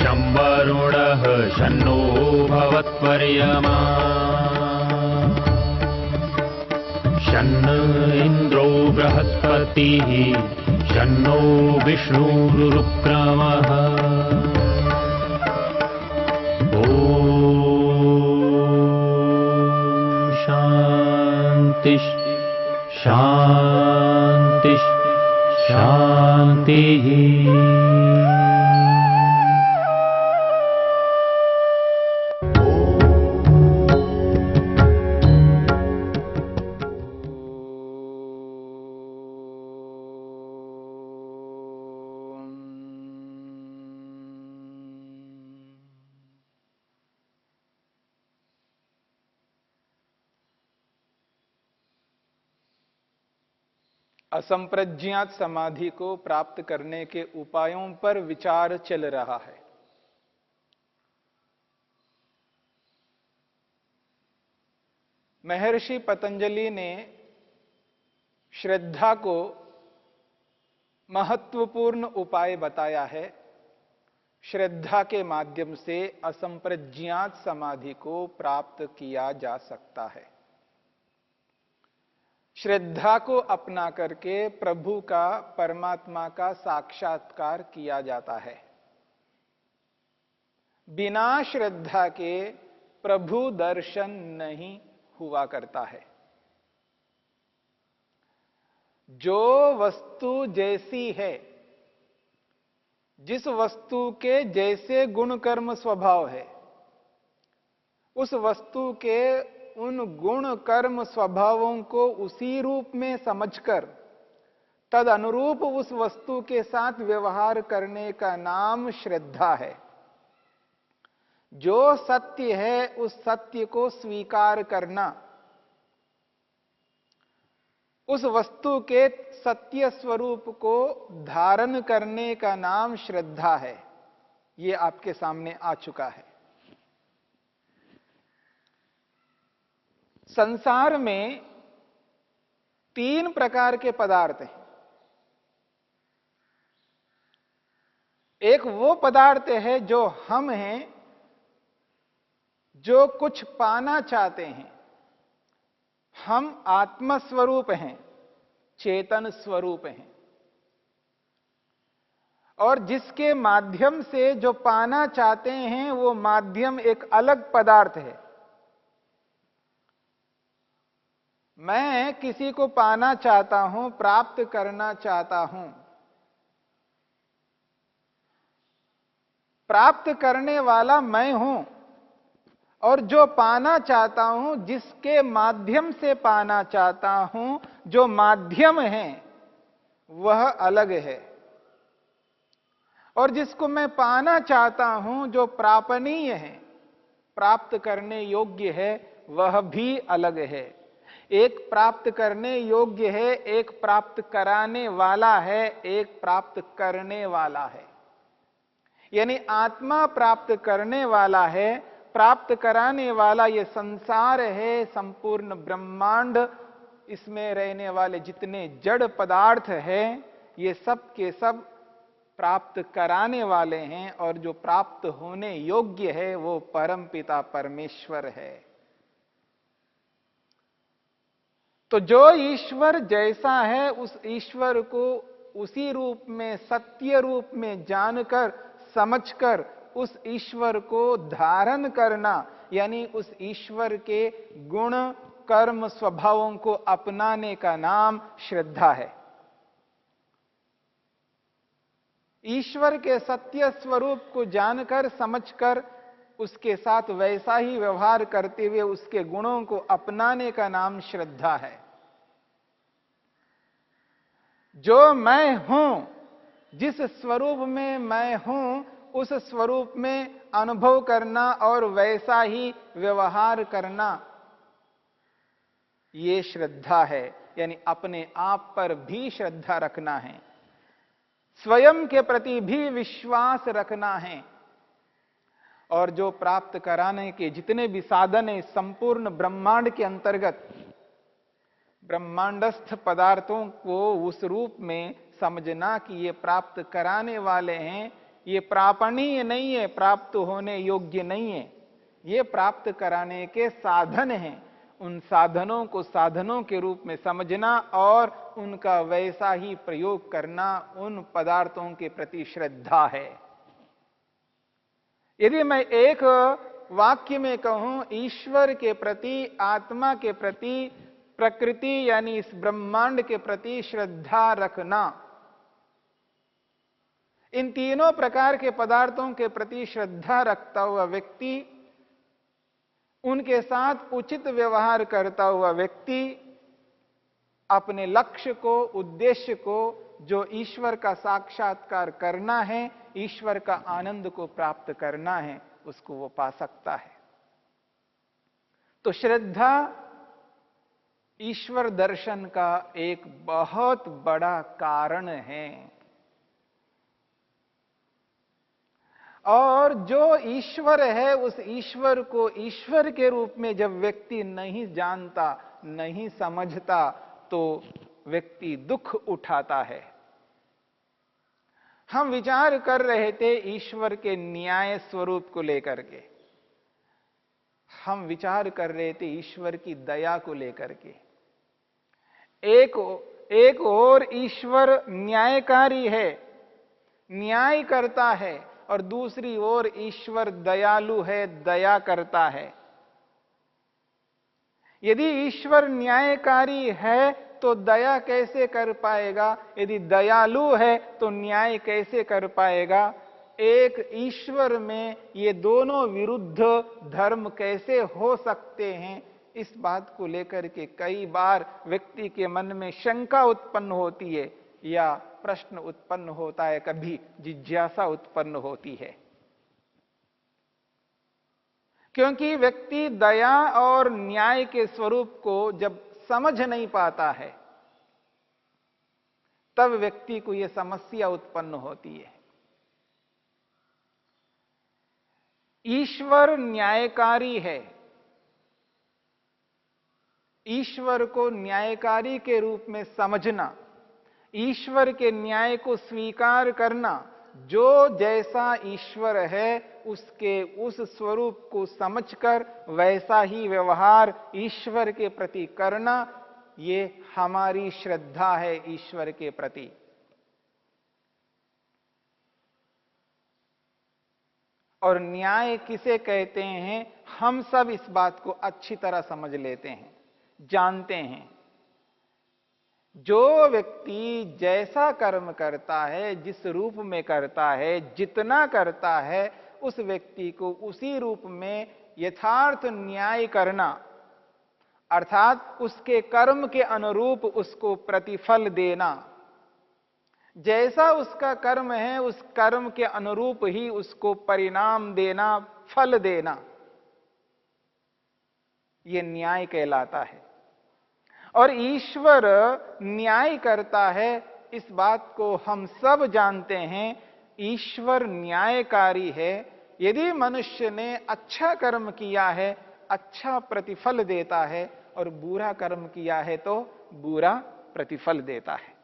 शं वरुणः शन्नो भवत्पर्यमा शन्न इन्द्रो बृहस्पतिः शन्नो विष्णुरुक्रमः ॐ शान्ति शान्ति शान्तिः। असंप्रज्ञात समाधि को प्राप्त करने के उपायों पर विचार चल रहा है। महर्षि पतंजलि ने श्रद्धा को महत्वपूर्ण उपाय बताया है। श्रद्धा के माध्यम से असंप्रज्ञात समाधि को प्राप्त किया जा सकता है। श्रद्धा को अपना करके प्रभु का, परमात्मा का साक्षात्कार किया जाता है। बिना श्रद्धा के प्रभु दर्शन नहीं हुआ करता है। जो वस्तु जैसी है, जिस वस्तु के जैसे गुण कर्म स्वभाव है, उस वस्तु के उन गुण कर्म स्वभावों को उसी रूप में समझकर तद अनुरूप उस वस्तु के साथ व्यवहार करने का नाम श्रद्धा है। जो सत्य है उस सत्य को स्वीकार करना, उस वस्तु के सत्य स्वरूप को धारण करने का नाम श्रद्धा है। यह आपके सामने आ चुका है। संसार में 3 प्रकार के पदार्थ हैं। एक वो पदार्थ है जो हम हैं, जो कुछ पाना चाहते हैं। हम आत्म स्वरूप हैं, चेतन स्वरूप हैं, और जिसके माध्यम से जो पाना चाहते हैं वो माध्यम एक अलग पदार्थ है। मैं किसी को पाना चाहता हूं, प्राप्त करना चाहता हूं। प्राप्त करने वाला मैं हूं, और जो पाना चाहता हूं, जिसके माध्यम से पाना चाहता हूं, जो माध्यम है वह अलग है। और जिसको मैं पाना चाहता हूं, जो प्रापणीय है, प्राप्त करने योग्य है, वह भी अलग है। एक प्राप्त करने योग्य है, एक प्राप्त कराने वाला है, एक प्राप्त करने वाला है। यानी आत्मा प्राप्त करने वाला है, प्राप्त कराने वाला ये संसार है, संपूर्ण ब्रह्मांड, इसमें रहने वाले जितने जड़ पदार्थ हैं, ये सब के सब प्राप्त कराने वाले हैं, और जो प्राप्त होने योग्य है वो परमपिता परमेश्वर है। तो जो ईश्वर जैसा है उस ईश्वर को उसी रूप में, सत्य रूप में जानकर, समझकर उस ईश्वर को धारण करना, यानी उस ईश्वर के गुण कर्म स्वभावों को अपनाने का नाम श्रद्धा है। ईश्वर के सत्य स्वरूप को जानकर, समझकर उसके साथ वैसा ही व्यवहार करते हुए उसके गुणों को अपनाने का नाम श्रद्धा है। जो मैं हूं, जिस स्वरूप में मैं हूं, उस स्वरूप में अनुभव करना और वैसा ही व्यवहार करना, ये श्रद्धा है। यानी अपने आप पर भी श्रद्धा रखना है, स्वयं के प्रति भी विश्वास रखना है, और जो प्राप्त कराने के जितने भी साधन है संपूर्ण ब्रह्मांड के अंतर्गत, ब्रह्मांडस्थ पदार्थों को उस रूप में समझना कि ये प्राप्त कराने वाले हैं, ये प्रापणीय नहीं है, प्राप्त होने योग्य नहीं है। ये प्राप्त कराने के साधन हैं। उन साधनों को साधनों के रूप में समझना और उनका वैसा ही प्रयोग करना उन पदार्थों के प्रति श्रद्धा है। यदि मैं एक वाक्य में कहूं ईश्वर के प्रति, आत्मा के प्रति, प्रकृति यानी इस ब्रह्मांड के प्रति श्रद्धा रखना, इन तीनों प्रकार के पदार्थों के प्रति श्रद्धा रखता हुआ व्यक्ति, उनके साथ उचित व्यवहार करता हुआ व्यक्ति अपने लक्ष्य को, उद्देश्य को, जो ईश्वर का साक्षात्कार करना है, ईश्वर का आनंद को प्राप्त करना है, उसको वो पा सकता है। तो श्रद्धा ईश्वर दर्शन का एक बहुत बड़ा कारण है। और जो ईश्वर है, उस ईश्वर को ईश्वर के रूप में जब व्यक्ति नहीं जानता, नहीं समझता, तो व्यक्ति दुख उठाता है। हम विचार कर रहे थे ईश्वर के न्याय स्वरूप को लेकर के, हम विचार कर रहे थे ईश्वर की दया को लेकर के। एक और ईश्वर न्यायकारी है, न्याय करता है, और दूसरी ओर ईश्वर दयालु है, दया करता है। यदि ईश्वर न्यायकारी है तो दया कैसे कर पाएगा? यदि दयालु है तो न्याय कैसे कर पाएगा? एक ईश्वर में ये दोनों विरुद्ध धर्म कैसे हो सकते हैं? इस बात को लेकर के कई बार व्यक्ति के मन में शंका उत्पन्न होती है, या प्रश्न उत्पन्न होता है, कभी जिज्ञासा उत्पन्न होती है। क्योंकि व्यक्ति दया और न्याय के स्वरूप को जब समझ नहीं पाता है, तब व्यक्ति को यह समस्या उत्पन्न होती है। ईश्वर न्यायकारी है। ईश्वर को न्यायकारी के रूप में समझना, ईश्वर के न्याय को स्वीकार करना, जो जैसा ईश्वर है उसके उस स्वरूप को समझकर वैसा ही व्यवहार ईश्वर के प्रति करना, ये हमारी श्रद्धा है ईश्वर के प्रति। और न्याय किसे कहते हैं, हम सब इस बात को अच्छी तरह समझ लेते हैं, जानते हैं। जो व्यक्ति जैसा कर्म करता है, जिस रूप में करता है, जितना करता है, उस व्यक्ति को उसी रूप में यथार्थ न्याय करना, अर्थात उसके कर्म के अनुरूप उसको प्रतिफल देना। जैसा उसका कर्म है, उस कर्म के अनुरूप ही उसको परिणाम देना, फल देना, यह न्याय कहलाता है। और ईश्वर न्याय करता है, इस बात को हम सब जानते हैं। ईश्वर न्यायकारी है। यदि मनुष्य ने अच्छा कर्म किया है, अच्छा प्रतिफल देता है, और बुरा कर्म किया है तो बुरा प्रतिफल देता है।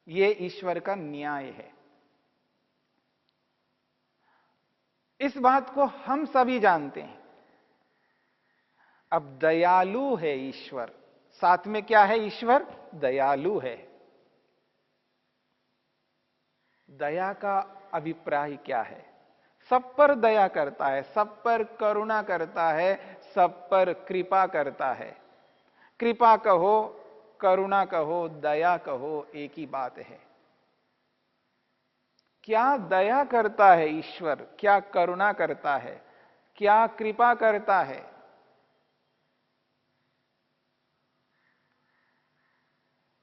यह ईश्वर का न्याय है। इस बात को हम सभी जानते हैं। अब दयालु है ईश्वर, साथ में क्या है? ईश्वर दयालु है। दया का अभिप्राय क्या है? सब पर दया करता है, सब पर करुणा करता है, सब पर कृपा करता है। कृपा कहो, करुणा कहो, दया कहो, एक ही बात है। क्या दया करता है ईश्वर? क्या करुणा करता है? क्या कृपा करता है?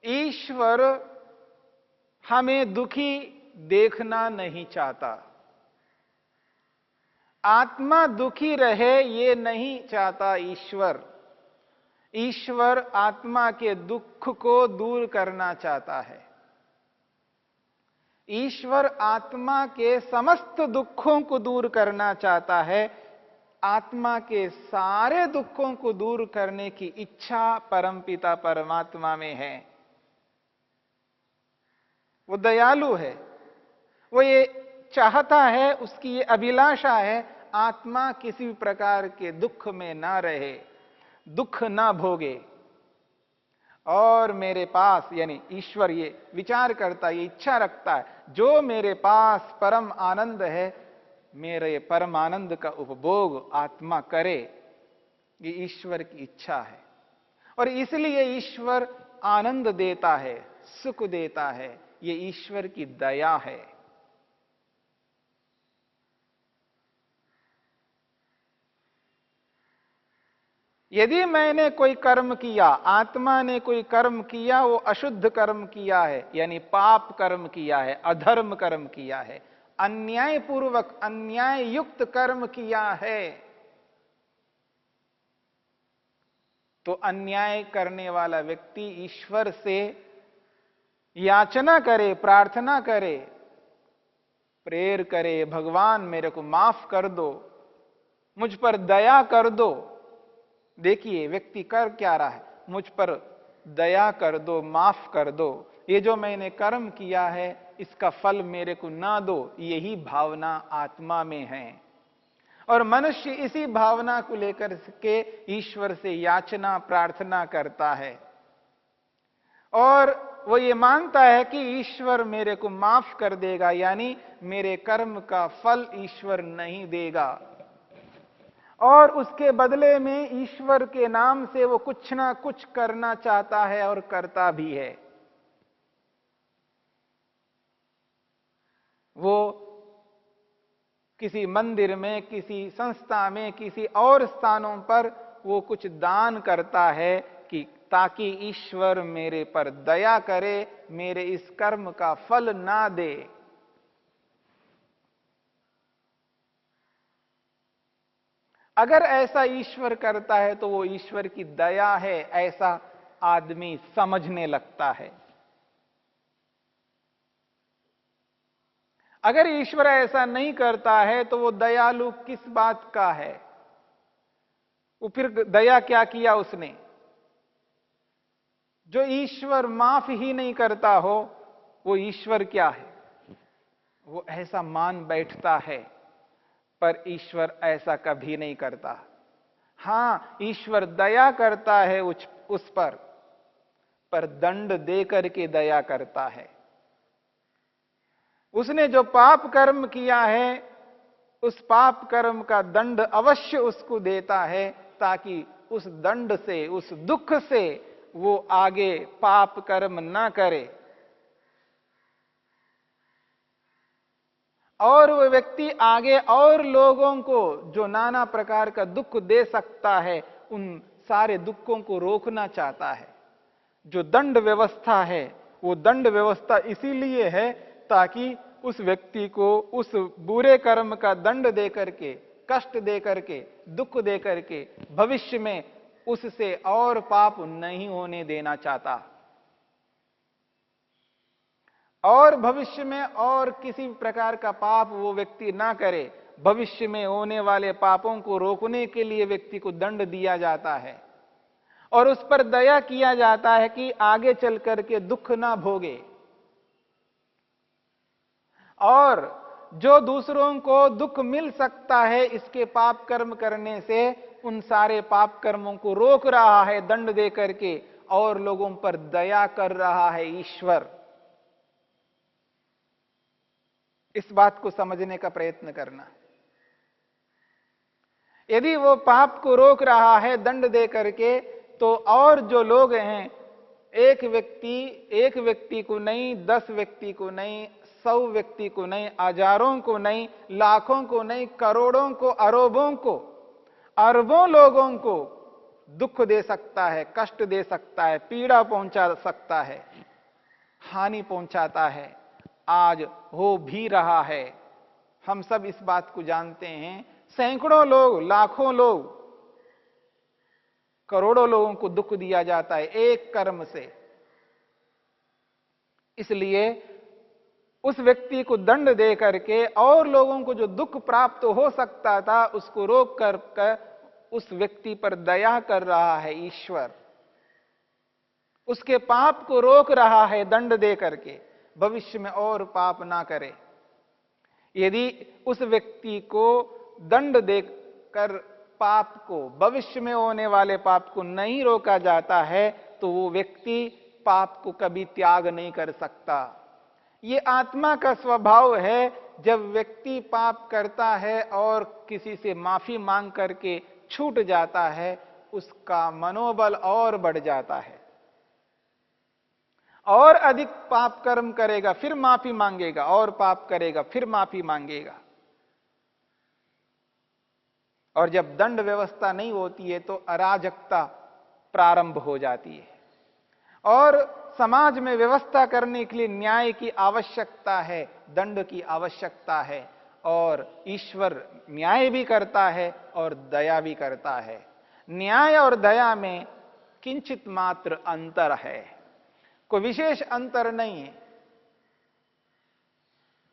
ईश्वर हमें दुखी देखना नहीं चाहता। आत्मा दुखी रहे ये नहीं चाहता ईश्वर। ईश्वर आत्मा के दुख को दूर करना चाहता है। ईश्वर आत्मा के समस्त दुखों को दूर करना चाहता है। आत्मा के सारे दुखों को दूर करने की इच्छा परमपिता परमात्मा में है। वो दयालु है, वो ये चाहता है, उसकी ये अभिलाषा है, आत्मा किसी भी प्रकार के दुख में ना रहे, दुख ना भोगे। और मेरे पास यानी ईश्वर ये विचार करता है, ये इच्छा रखता है, जो मेरे पास परम आनंद है, मेरे परम आनंद का उपभोग आत्मा करे, ये ईश्वर की इच्छा है। और इसलिए ईश्वर आनंद देता है, सुख देता है, ये ईश्वर की दया है। यदि मैंने कोई कर्म किया, आत्मा ने कोई कर्म किया, वो अशुद्ध कर्म किया है, यानी पाप कर्म किया है, अधर्म कर्म किया है, अन्यायपूर्वक अन्याय युक्त कर्म किया है, तो अन्याय करने वाला व्यक्ति ईश्वर से याचना करे, प्रार्थना करे, प्रेयर करे, भगवान मेरे को माफ कर दो, मुझ पर दया कर दो। देखिए व्यक्ति कर क्या रहा है, मुझ पर दया कर दो, माफ कर दो, ये जो मैंने कर्म किया है इसका फल मेरे को ना दो, यही भावना आत्मा में है। और मनुष्य इसी भावना को लेकर के ईश्वर से याचना प्रार्थना करता है, और वो ये मानता है कि ईश्वर मेरे को माफ कर देगा, यानी मेरे कर्म का फल ईश्वर नहीं देगा, और उसके बदले में ईश्वर के नाम से वो कुछ ना कुछ करना चाहता है और करता भी है। वो किसी मंदिर में, किसी संस्था में, किसी और स्थानों पर वो कुछ दान करता है कि ताकि ईश्वर मेरे पर दया करे, मेरे इस कर्म का फल ना दे। अगर ऐसा ईश्वर करता है तो वो ईश्वर की दया है, ऐसा आदमी समझने लगता है। अगर ईश्वर ऐसा नहीं करता है तो वो दयालु किस बात का है? वो फिर दया क्या किया उसने? जो ईश्वर माफ ही नहीं करता हो, वो ईश्वर क्या है? वो ऐसा मान बैठता है, पर ईश्वर ऐसा कभी नहीं करता। हां, ईश्वर दया करता है उस पर दंड दे करके दया करता है। उसने जो पाप कर्म किया है, उस पाप कर्म का दंड अवश्य उसको देता है, ताकि उस दंड से, उस दुख से वो आगे पाप कर्म ना करे। और वो व्यक्ति आगे और लोगों को जो नाना प्रकार का दुख दे सकता है, उन सारे दुखों को रोकना चाहता है। जो दंड व्यवस्था है, वो दंड व्यवस्था इसीलिए है ताकि उस व्यक्ति को उस बुरे कर्म का दंड दे करके, कष्ट दे करके, दुख दे करके भविष्य में उससे और पाप नहीं होने देना चाहता, और भविष्य में और किसी प्रकार का पाप वो व्यक्ति ना करे। भविष्य में होने वाले पापों को रोकने के लिए व्यक्ति को दंड दिया जाता है, और उस पर दया किया जाता है कि आगे चल करके दुख ना भोगे। और जो दूसरों को दुख मिल सकता है इसके पाप कर्म करने से, उन सारे पाप कर्मों को रोक रहा है दंड दे करके, और लोगों पर दया कर रहा है ईश्वर। इस बात को समझने का प्रयत्न करना। यदि वो पाप को रोक रहा है दंड दे करके, तो और जो लोग हैं, एक व्यक्ति को नहीं, 10 व्यक्ति को नहीं, 100 व्यक्ति को नहीं, हजारों को नहीं, लाखों को नहीं, करोड़ों को, अरबों को, अरबों लोगों को दुख दे सकता है, कष्ट दे सकता है, पीड़ा पहुंचा सकता है, हानि पहुंचाता है। आज हो भी रहा है, हम सब इस बात को जानते हैं। सैकड़ों लोग, लाखों लोग, करोड़ों लोगों को दुख दिया जाता है एक कर्म से। इसलिए उस व्यक्ति को दंड दे करके और लोगों को जो दुख प्राप्त हो सकता था, उसको रोक कर उस व्यक्ति पर दया कर रहा है ईश्वर। उसके पाप को रोक रहा है दंड दे करके, भविष्य में और पाप ना करे। यदि उस व्यक्ति को दंड देकर पाप को, भविष्य में होने वाले पाप को नहीं रोका जाता है, तो वो व्यक्ति पाप को कभी त्याग नहीं कर सकता। ये आत्मा का स्वभाव है, जब व्यक्ति पाप करता है और किसी से माफी मांग करके छूट जाता है, उसका मनोबल और बढ़ जाता है, और अधिक पाप कर्म करेगा, फिर माफी मांगेगा, और पाप करेगा, फिर माफी मांगेगा। और जब दंड व्यवस्था नहीं होती है तो अराजकता प्रारंभ हो जाती है, और समाज में व्यवस्था करने के लिए न्याय की आवश्यकता है, दंड की आवश्यकता है, और ईश्वर न्याय भी करता है और दया भी करता है। न्याय और दया में किंचित मात्र अंतर है, कोई विशेष अंतर नहीं है।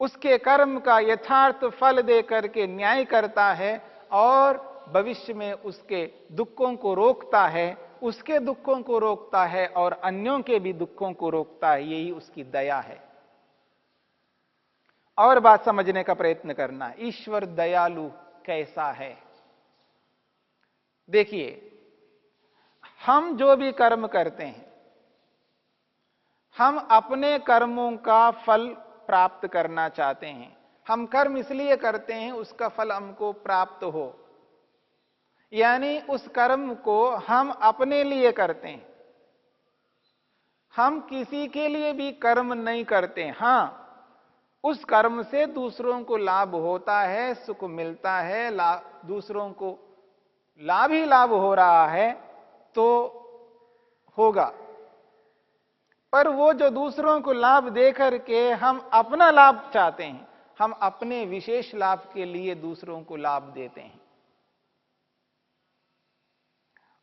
उसके कर्म का यथार्थ फल दे करके न्याय करता है, और भविष्य में उसके दुखों को रोकता है, उसके दुखों को रोकता है और अन्यों के भी दुखों को रोकता है। यही उसकी दया है। और बात समझने का प्रयत्न करना, ईश्वर दयालु कैसा है। देखिए, हम जो भी कर्म करते हैं, हम अपने कर्मों का फल प्राप्त करना चाहते हैं। हम कर्म इसलिए करते हैं उसका फल हमको प्राप्त हो, यानी उस कर्म को हम अपने लिए करते हैं, हम किसी के लिए भी कर्म नहीं करते। हां, उस कर्म से दूसरों को लाभ होता है, सुख मिलता है, दूसरों को लाभ ही लाभ हो रहा है तो होगा, पर वो जो दूसरों को लाभ देकर के हम अपना लाभ चाहते हैं, हम अपने विशेष लाभ के लिए दूसरों को लाभ देते हैं,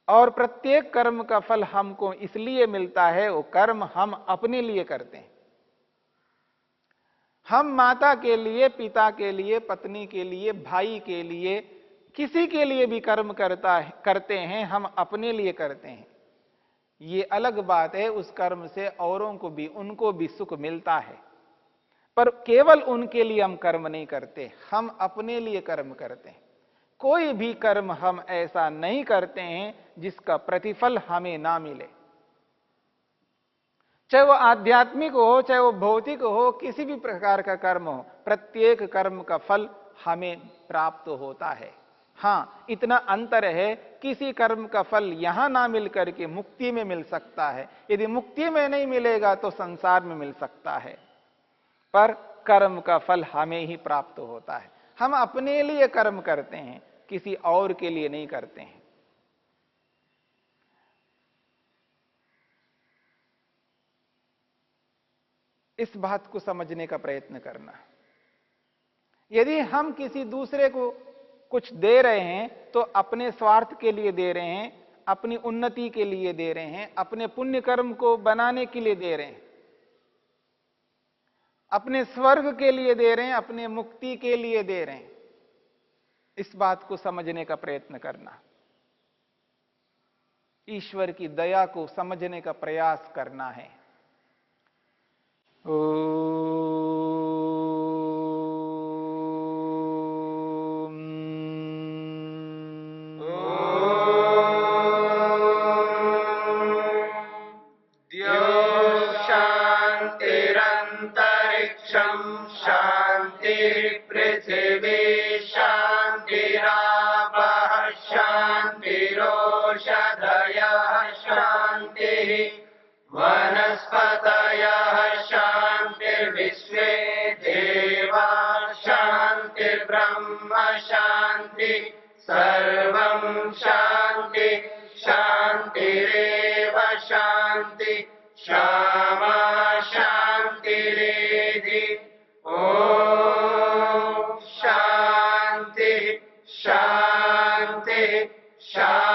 और प्रत्येक कर्म का फल हमको इसलिए मिलता है, वो कर्म हम अपने लिए करते हैं। हम माता के लिए, पिता के लिए, पत्नी के लिए, भाई के लिए, किसी के लिए भी कर्म करते हैं, हम अपने लिए करते हैं। ये अलग बात है, उस कर्म से औरों को भी, उनको भी सुख मिलता है, पर केवल उनके लिए हम कर्म नहीं करते, हम अपने लिए कर्म करते हैं। कोई भी कर्म हम ऐसा नहीं करते हैं जिसका प्रतिफल हमें ना मिले, चाहे वो आध्यात्मिक हो, चाहे वो भौतिक हो, किसी भी प्रकार का कर्म हो, प्रत्येक कर्म का फल हमें प्राप्त होता है। हां, इतना अंतर है, किसी कर्म का फल यहां ना मिल करके मुक्ति में मिल सकता है। यदि मुक्ति में नहीं मिलेगा तो संसार में मिल सकता है, पर कर्म का फल हमें ही प्राप्त होता है। हम अपने लिए कर्म करते हैं, किसी और के लिए नहीं करते हैं। इस बात को समझने का प्रयत्न करना। यदि हम किसी दूसरे को कुछ दे रहे हैं तो अपने स्वार्थ के लिए दे रहे हैं, अपनी उन्नति के लिए दे रहे हैं, अपने पुण्य कर्म को बनाने के लिए दे रहे हैं, अपने स्वर्ग के लिए दे रहे हैं, अपने मुक्ति के लिए दे रहे हैं। इस बात को समझने का प्रयत्न करना, ईश्वर की दया को समझने का प्रयास करना है। शांतिरंतरिक्षं शांति पृथिवी शांतिरापः शांतिरोषधयः शांतिः वनस्पतयः शांतिर्विश्वे देवा शांतिर्ब्रह्म शांति सर्वं शांति शांतिरेव शांति क्षमा शांतिरेधि। ओम शांति शांति शांति।